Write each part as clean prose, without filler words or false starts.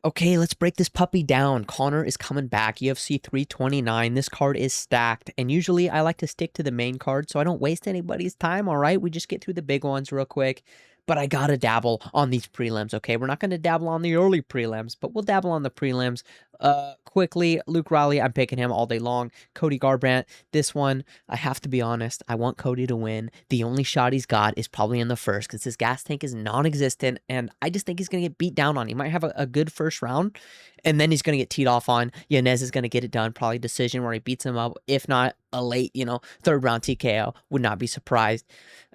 Okay, let's break this puppy down. Conor is coming back, UFC 329. This card is stacked, and usually I like to stick to the main card so I don't waste anybody's time, all right? We just get through the big ones real quick. But I gotta dabble on these prelims, okay? We're not gonna dabble on the early prelims, but we'll dabble on the prelims. Quickly, Luke Riley, I'm picking him all day long. Cody Garbrandt, this one, I have to be honest, I want Cody to win. The only shot he's got is probably in the first because his gas tank is non-existent, and I just think he's going to get beat down on. He might have a good first round, and then he's going to get teed off on. Yanez is going to get it done, probably decision where he beats him up, if not a late, third round TKO. Would not be surprised.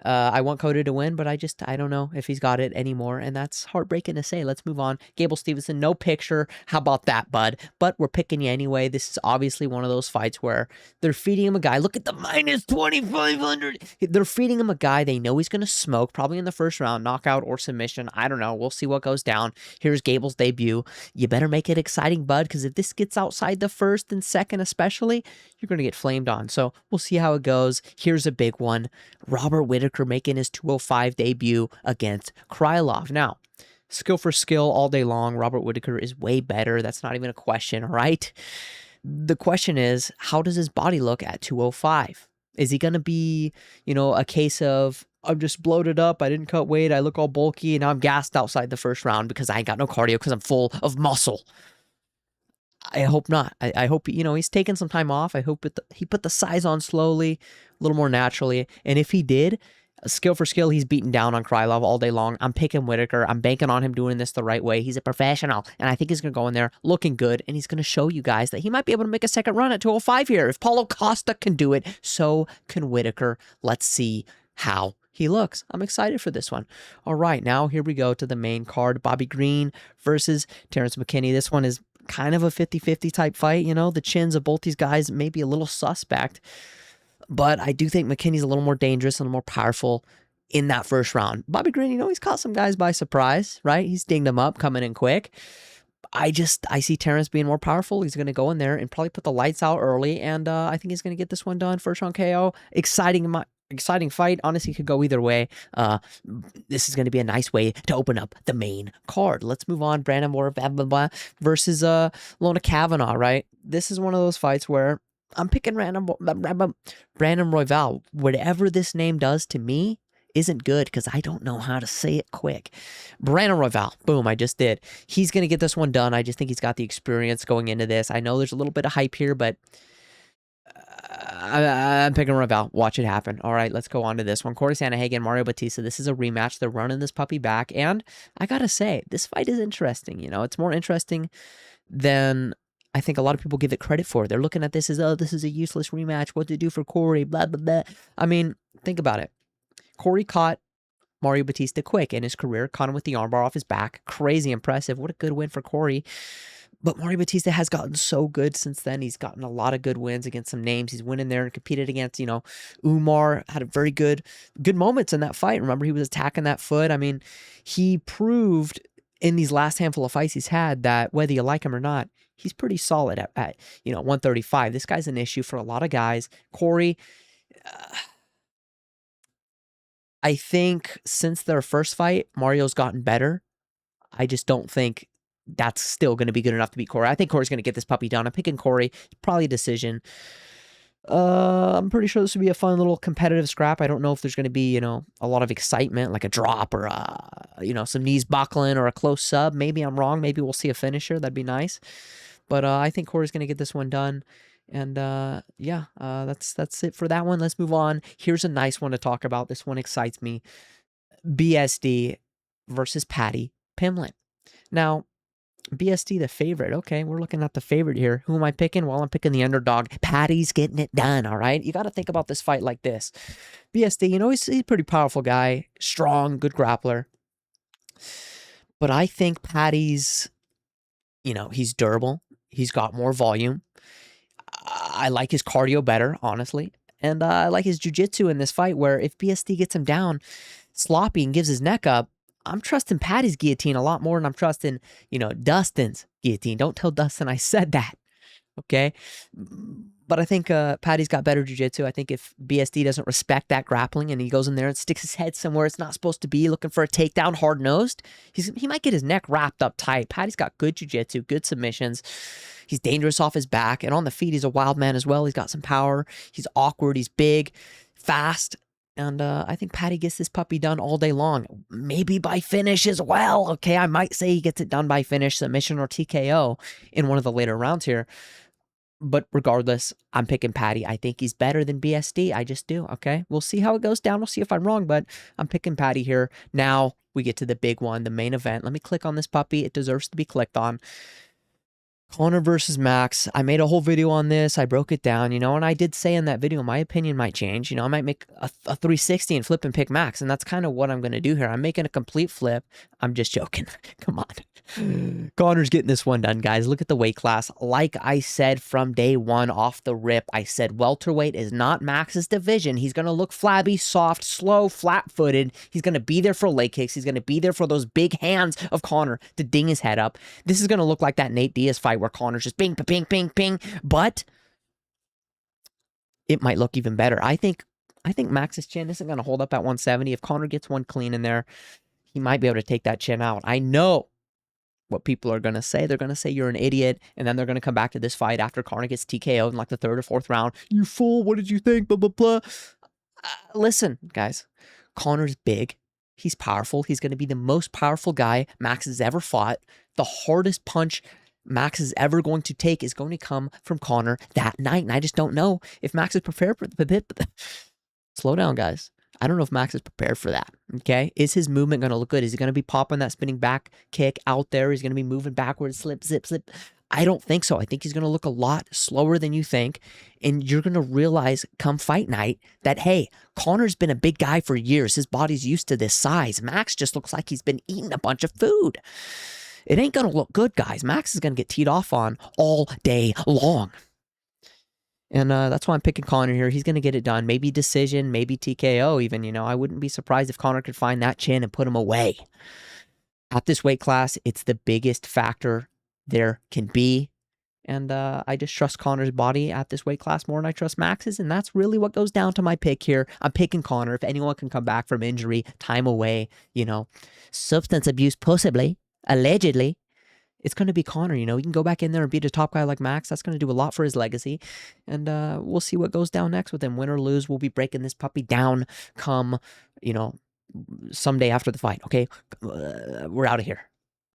I want Cody to win, but I don't know if he's got it anymore, and that's heartbreaking to say. Let's move on. Gable Stevenson, no picture. How about that, bud? But we're picking you anyway. This is obviously one of those fights where they're feeding him a guy. Look at the minus 2,500. They're feeding him a guy they know he's going to smoke, probably in the first round, knockout or submission. I don't know. We'll see what goes down. Here's Gable's debut. You better make it exciting, bud, because if this gets outside the first and second especially, you're going to get flamed on. So we'll see how it goes. Here's a big one. Robert Whitaker making his 205 debut against Krylov. Now, skill for skill all day long, Robert Whitaker is way better. That's not even a question, all right? The question is, how does his body look at 205? Is he going to be, a case of, I'm just bloated up, I didn't cut weight, I look all bulky, and now I'm gassed outside the first round because I ain't got no cardio because I'm full of muscle? I hope not. I hope, he's taking some time off. I hope he put the size on slowly, a little more naturally. And if he did, skill for skill, he's beaten down on Krylov all day long. I'm picking Whitaker. I'm banking on him doing this the right way. He's a professional, and I think he's going to go in there looking good, and he's going to show you guys that he might be able to make a second run at 205 here. If Paulo Costa can do it, so can Whitaker. Let's see how he looks. I'm excited for this one. All right, now here we go to the main card. Bobby Green versus Terrence McKinney. This one is kind of a 50-50 type fight. The chins of both these guys may be a little suspect, but I do think McKinney's a little more dangerous and a little more powerful in that first round. Bobby Green, he's caught some guys by surprise, right? He's dinged them up, coming in quick. I see Terrence being more powerful. He's going to go in there and probably put the lights out early, and I think he's going to get this one done. First round KO. Exciting fight. Honestly, could go either way. This is going to be a nice way to open up the main card. Let's move on. Brandon Moore versus Lona Kavanaugh, right? This is one of those fights where I'm picking Brandon Royval. Whatever this name does to me isn't good because I don't know how to say it quick. Brandon Royval. Boom, I just did. He's going to get this one done. I just think he's got the experience going into this. I know there's a little bit of hype here, but I'm picking Royval. Watch it happen. All right, let's go on to this one. Corey Sandhagen, Mario Batista. This is a rematch. They're running this puppy back, and I gotta say, this fight is interesting. It's more interesting than I think a lot of people give it credit for. They're looking at this as, oh, this is a useless rematch. What to do for Corey? Blah blah blah. I mean, think about it. Corey caught Mario Batista quick in his career, caught him with the armbar off his back. Crazy impressive. What a good win for Corey. But Mario Batista has gotten so good since then. He's gotten a lot of good wins against some names. He's winning there and competed against, Umar. Had a very good moments in that fight. Remember, he was attacking that foot. I mean, he proved in these last handful of fights he's had that whether you like him or not, he's pretty solid at 135. This guy's an issue for a lot of guys. Corey, I think since their first fight, Mario's gotten better. I just don't think that's still going to be good enough to beat Corey. I think Corey's going to get this puppy done. I'm picking Corey. Probably a decision. I'm pretty sure this would be a fun little competitive scrap. I don't know if there's going to be, a lot of excitement, like a drop or, some knees buckling or a close sub. Maybe I'm wrong. Maybe we'll see a finisher. That'd be nice. But I think Corey's going to get this one done. And that's it for that one. Let's move on. Here's a nice one to talk about. This one excites me. BSD versus Patty Pimblett. Now, BSD the favorite. Okay, we're looking at the favorite here. Who am I picking? Well, I'm picking the underdog. Patty's getting it done, all right? You got to think about this fight like this. BSD, he's a pretty powerful guy. Strong, good grappler. But I think Patty's, he's durable. He's got more volume. I like his cardio better, honestly. And I like his jiu-jitsu in this fight where if BSD gets him down sloppy and gives his neck up, I'm trusting Patty's guillotine a lot more than I'm trusting, Dustin's guillotine. Don't tell Dustin I said that, okay? But I think Patty's got better jiu-jitsu. I think if BSD doesn't respect that grappling and he goes in there and sticks his head somewhere it's not supposed to be, looking for a takedown, hard-nosed, he might get his neck wrapped up tight. Patty's got good jiu-jitsu, good submissions. He's dangerous off his back, and on the feet, he's a wild man as well. He's got some power. He's awkward. He's big, fast. And I think Patty gets this puppy done all day long. Maybe by finish as well. Okay, I might say he gets it done by finish, submission, or TKO in one of the later rounds here. But regardless, I'm picking Patty. I think he's better than BSD. I just do, okay? We'll see how it goes down. We'll see if I'm wrong, but I'm picking Patty here. Now we get to the big one, the main event. Let me click on this puppy. It deserves to be clicked on. Conor versus Max. I made a whole video on this. I broke it down, you know, and I did say in that video, my opinion might change. You know, I might make a 360 and flip and pick Max, and that's kind of what I'm going to do here. I'm making a complete flip. I'm just joking. Come on. Conor's getting this one done, guys. Look at the weight class. Like I said from day one off the rip, I said welterweight is not Max's division. He's going to look flabby, soft, slow, flat-footed. He's going to be there for leg kicks. He's going to be there for those big hands of Conor to ding his head up. This is going to look like that Nate Diaz fight where Conor's just bing, ping, ping, ping, but it might look even better. I think Max's chin isn't going to hold up at 170. If Conor gets one clean in there, he might be able to take that chin out. I know what people are going to say. They're going to say you're an idiot, and then they're going to come back to this fight after Conor gets TKO'd in like the 3rd or 4th round. You fool, what did you think? Blah, blah, blah. Listen, guys, Conor's big. He's powerful. He's going to be the most powerful guy Max has ever fought. The hardest punch Max is ever going to take is going to come from Conor that night, and I just don't know if Max is prepared for it. Slow down, guys. I don't know if Max is prepared for that, okay? Is his movement going to look good? Is he going to be popping that spinning back kick out there? He's going to be moving backwards, slip, zip, slip. I don't think so. I think he's going to look a lot slower than you think, and you're going to realize come fight night that, hey, Conor's been a big guy for years. His body's used to this size. Max just looks like he's been eating a bunch of food. It ain't going to look good, guys. Max is going to get teed off on all day long. And that's why I'm picking Conor here. He's going to get it done. Maybe decision, maybe TKO even, you know. I wouldn't be surprised if Conor could find that chin and put him away. At this weight class, it's the biggest factor there can be. And I just trust Conor's body at this weight class more than I trust Max's. And that's really what goes down to my pick here. I'm picking Conor. If anyone can come back from injury, time away, you know, substance abuse possibly, allegedly, it's going to be Conor, you know. He can go back in there and beat a top guy like Max. That's going to do a lot for his legacy. And we'll see what goes down next with him. Win or lose, we'll be breaking this puppy down come, you know, someday after the fight, okay? We're out of here.